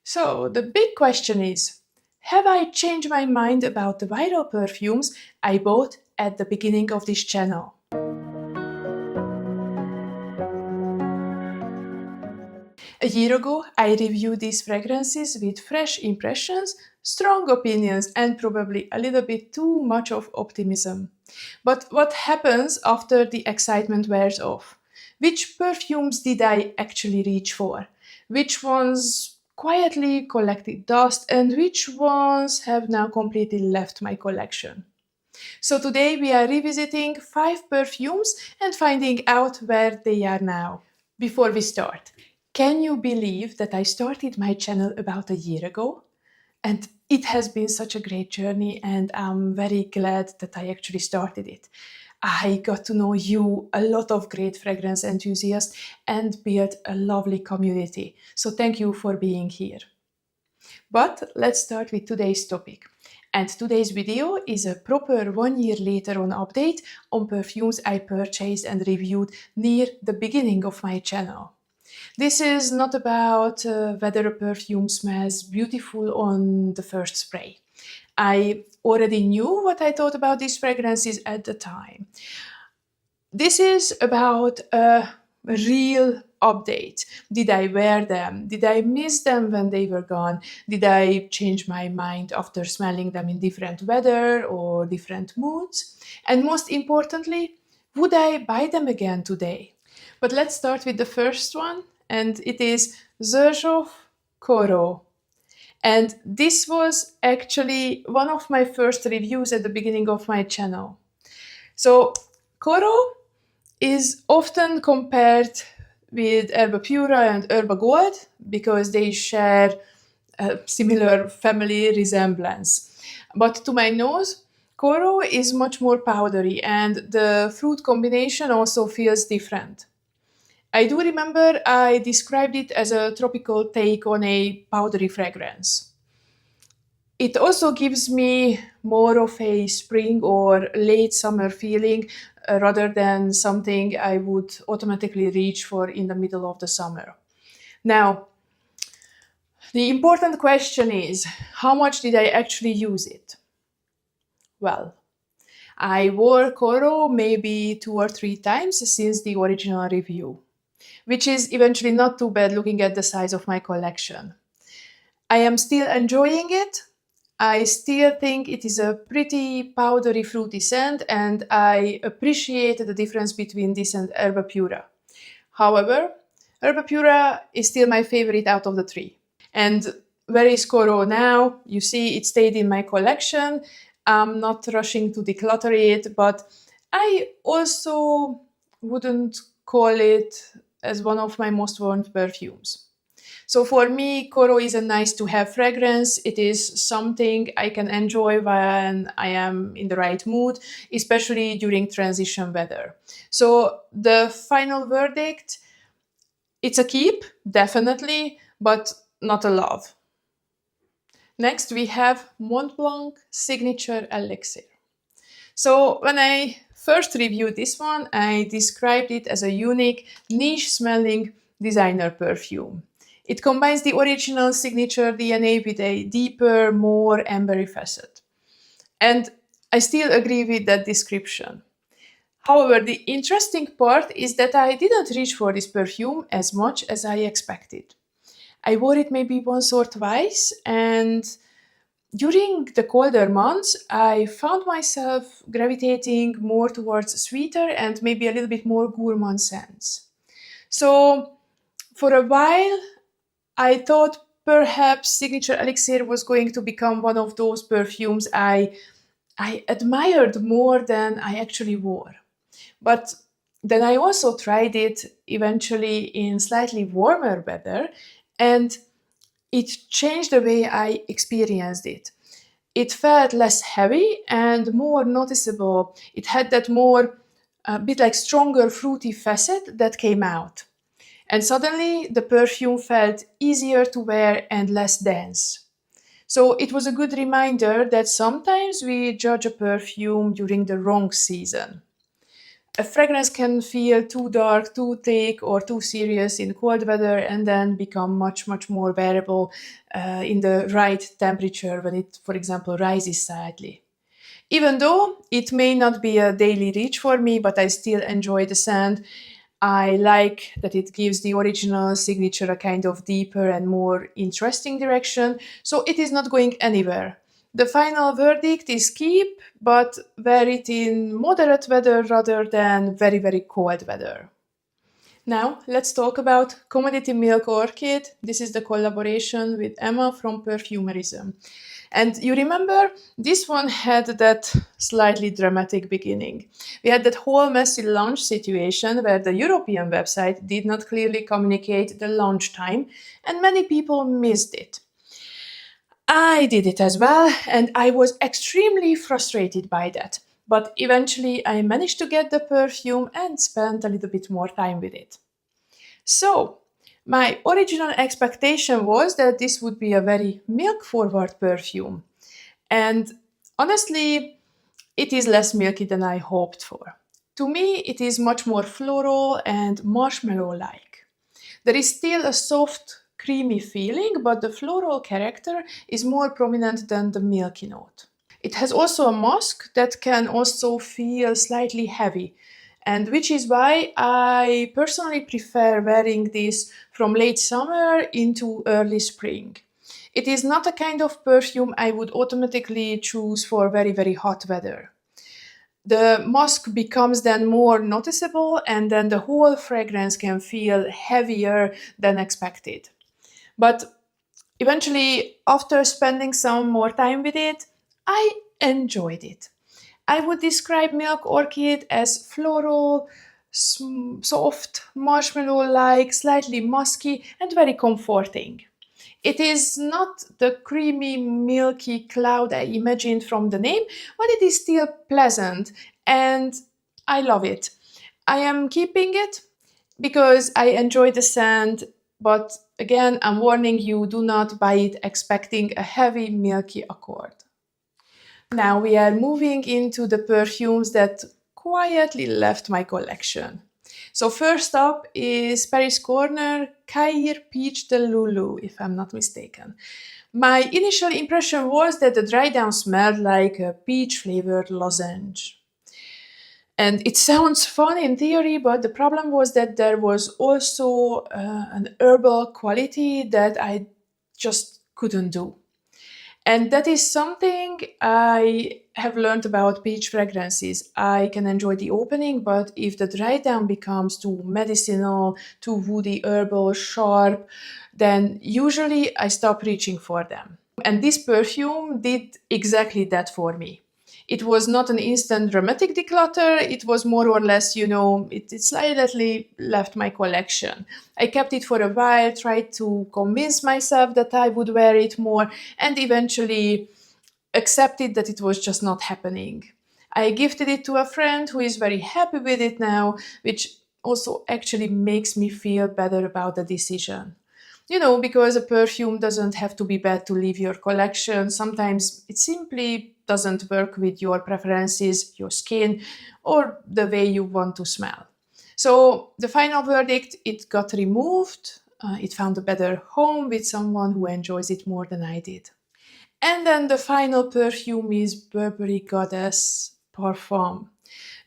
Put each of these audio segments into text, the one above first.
So the big question is, have I changed my mind about the viral perfumes I bought at the beginning of this channel? A year ago, I reviewed these fragrances with fresh impressions, strong opinions, and probably a little bit too much of optimism. But what happens after the excitement wears off? Which perfumes did I actually reach for? Which ones quietly collected dust, and which ones have now completely left my collection? So today we are revisiting 5 perfumes and finding out where they are now. Before we start, can you believe that I started my channel about a year ago? And it has been such a great journey, and I'm very glad that I actually started it. I got to know you, a lot of great fragrance enthusiasts, and built a lovely community. So thank you for being here. But let's start with today's topic. And today's video is a proper 1 year later on update on perfumes I purchased and reviewed near the beginning of my channel. This is not about whether a perfume smells beautiful on the first spray. I already knew what I thought about these fragrances at the time. This is about a real update. Did I wear them? Did I miss them when they were gone? Did I change my mind after smelling them in different weather or different moods? And most importantly, would I buy them again today? But let's start with the first one, and it is Xerjoff Coro. And this was actually one of my first reviews at the beginning of my channel. So Coro is often compared with Erba Pura and Erba Gold because they share a similar family resemblance. But to my nose, Coro is much more powdery, and the fruit combination also feels different. I do remember I described it as a tropical take on a powdery fragrance. It also gives me more of a spring or late summer feeling rather than something I would automatically reach for in the middle of the summer. Now, the important question is, how much did I actually use it? Well, I wore Coro maybe 2 or 3 times since the original review, which is eventually not too bad looking at the size of my collection. I am still enjoying it. I still think it is a pretty powdery fruity scent, and I appreciate the difference between this and Erba Pura. However, Erba Pura is still my favorite out of the 3. And where is Coro now? You see, it stayed in my collection. I'm not rushing to declutter it, but I also wouldn't call it as one of my most worn perfumes. So for me, Coro is a nice to have fragrance. It is something I can enjoy when I am in the right mood, especially during transition weather. So the final verdict, it's a keep, definitely, but not a love. Next, we have Montblanc Signature Elixir. So when I first reviewed this one, I described it as a unique, niche-smelling designer perfume. It combines the original signature DNA with a deeper, more ambery facet. And I still agree with that description. However, the interesting part is that I didn't reach for this perfume as much as I expected. I wore it maybe once or twice, and during the colder months, I found myself gravitating more towards sweeter and maybe a little bit more gourmand scents. So for a while, I thought perhaps Signature Elixir was going to become one of those perfumes I admired more than I actually wore. But then I also tried it eventually in slightly warmer weather, and it changed the way I experienced it. It felt less heavy and more noticeable. It had that more, a bit like stronger fruity facet that came out. And suddenly the perfume felt easier to wear and less dense. So it was a good reminder that sometimes we judge a perfume during the wrong season. A fragrance can feel too dark, too thick, or too serious in cold weather and then become much, much more bearable in the right temperature when it, for example, rises slightly. Even though it may not be a daily reach for me, but I still enjoy the scent. I like that it gives the original signature a kind of deeper and more interesting direction, so it is not going anywhere. The final verdict is keep, but wear it in moderate weather rather than very, very cold weather. Now, let's talk about Commodity Milk Orchid. This is the collaboration with Emma from Perfumerism. And you remember, this one had that slightly dramatic beginning. We had that whole messy launch situation where the European website did not clearly communicate the launch time, and many people missed it. I did it as well, and I was extremely frustrated by that. But eventually, I managed to get the perfume and spent a little bit more time with it. So, my original expectation was that this would be a very milk forward perfume. And honestly, it is less milky than I hoped for. To me, it is much more floral and marshmallow like. There is still a soft, creamy feeling, but the floral character is more prominent than the milky note. It has also a musk that can also feel slightly heavy, and which is why I personally prefer wearing this from late summer into early spring. It is not a kind of perfume I would automatically choose for very, very hot weather. The musk becomes then more noticeable, and then the whole fragrance can feel heavier than expected. But eventually, after spending some more time with it, I enjoyed it. I would describe Milk Orchid as floral, soft, marshmallow like, slightly musky, and very comforting. It is not the creamy, milky cloud I imagined from the name, but it is still pleasant and I love it. I am keeping it because I enjoy the scent, but again, I'm warning you, do not buy it expecting a heavy, milky accord. Now we are moving into the perfumes that quietly left my collection. So first up is Paris Corner Khair Peach Delulu, if I'm not mistaken. My initial impression was that the dry down smelled like a peach flavored lozenge. And it sounds fun in theory, but the problem was that there was also an herbal quality that I just couldn't do. And that is something I have learned about peach fragrances. I can enjoy the opening, but if the dry down becomes too medicinal, too woody, herbal, sharp, then usually I stop reaching for them. And this perfume did exactly that for me. It was not an instant dramatic declutter, it was more or less, it slightly left my collection. I kept it for a while, tried to convince myself that I would wear it more, and eventually accepted that it was just not happening. I gifted it to a friend who is very happy with it now, which also actually makes me feel better about the decision. Because a perfume doesn't have to be bad to leave your collection. Sometimes it simply doesn't work with your preferences, your skin, or the way you want to smell. So the final verdict, it got removed. It found a better home with someone who enjoys it more than I did. And then the final perfume is Burberry Goddess Parfum,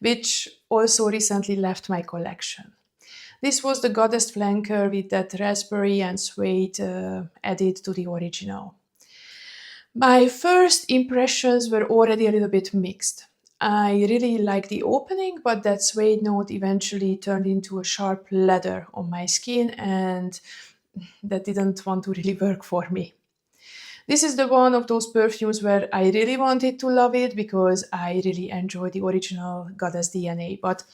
which also recently left my collection. This was the Goddess flanker with that raspberry and suede added to the original. My first impressions were already a little bit mixed. I really liked the opening, but that suede note eventually turned into a sharp leather on my skin, and that didn't want to really work for me. This is the one of those perfumes where I really wanted to love it because I really enjoy the original Goddess DNA, but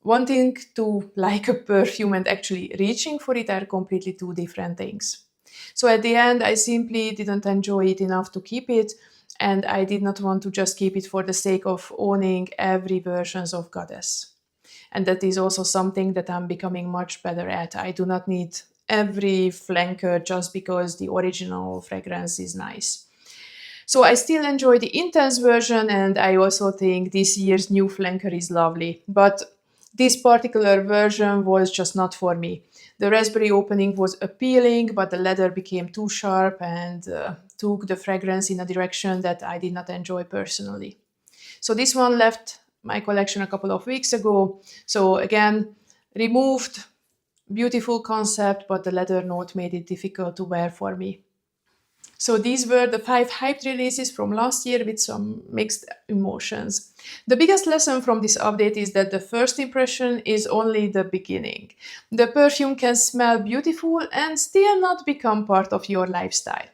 wanting to like a perfume and actually reaching for it are completely two different things. So at the end, I simply didn't enjoy it enough to keep it, and I did not want to just keep it for the sake of owning every versions of Goddess. And that is also something that I'm becoming much better at. I do not need every flanker just because the original fragrance is nice. So I still enjoy the intense version, and I also think this year's new flanker is lovely. But This particular version was just not for me. The raspberry opening was appealing, but the leather became too sharp and took the fragrance in a direction that I did not enjoy personally. So this one left my collection a couple of weeks ago. So again, removed, beautiful concept, but the leather note made it difficult to wear for me. So these were the 5 hyped releases from last year with some mixed emotions. The biggest lesson from this update is that the first impression is only the beginning. The perfume can smell beautiful and still not become part of your lifestyle.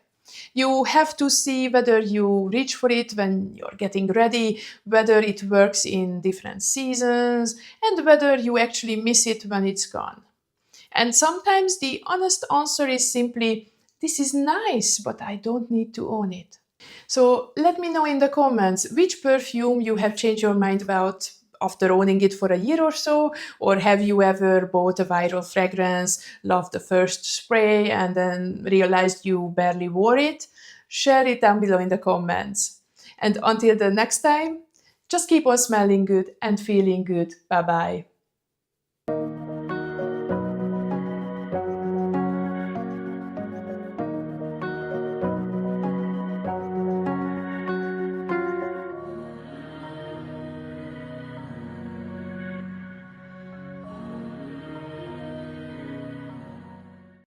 You have to see whether you reach for it when you're getting ready, whether it works in different seasons, and whether you actually miss it when it's gone. And sometimes the honest answer is simply, this is nice, but I don't need to own it. So let me know in the comments which perfume you have changed your mind about after owning it for a year or so, or have you ever bought a viral fragrance, loved the first spray, and then realized you barely wore it? Share it down below in the comments. And until the next time, just keep on smelling good and feeling good. Bye bye.